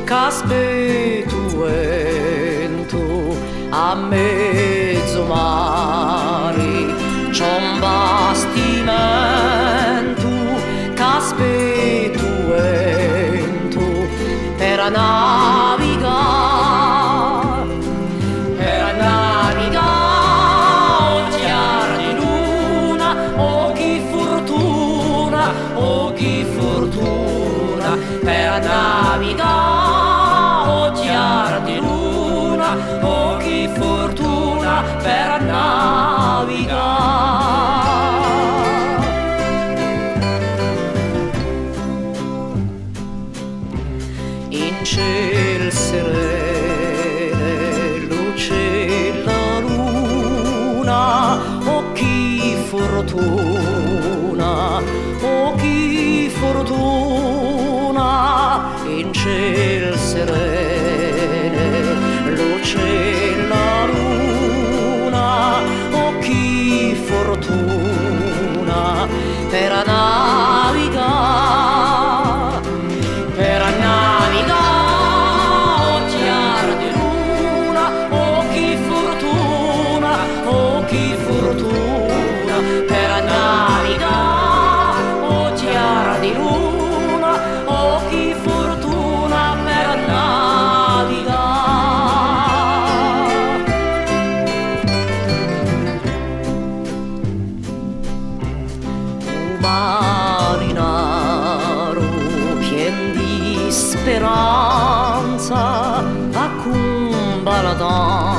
Caspetuento a mezzo mare c'è un bastimento, caspetuento per navigare, o chiara di luna, o chi fortuna, per navigare. Oh, che fortuna per navigare. In ciel serene luce la luna, oh che fortuna, oh che fortuna. In ciel serene luce la luna, oh che fortuna per navigare, oh chiara di luna, oh che fortuna, per navigare, oh chiara di luna, oh che fortuna per navigare. Marinaro pien di speranza accumba la danza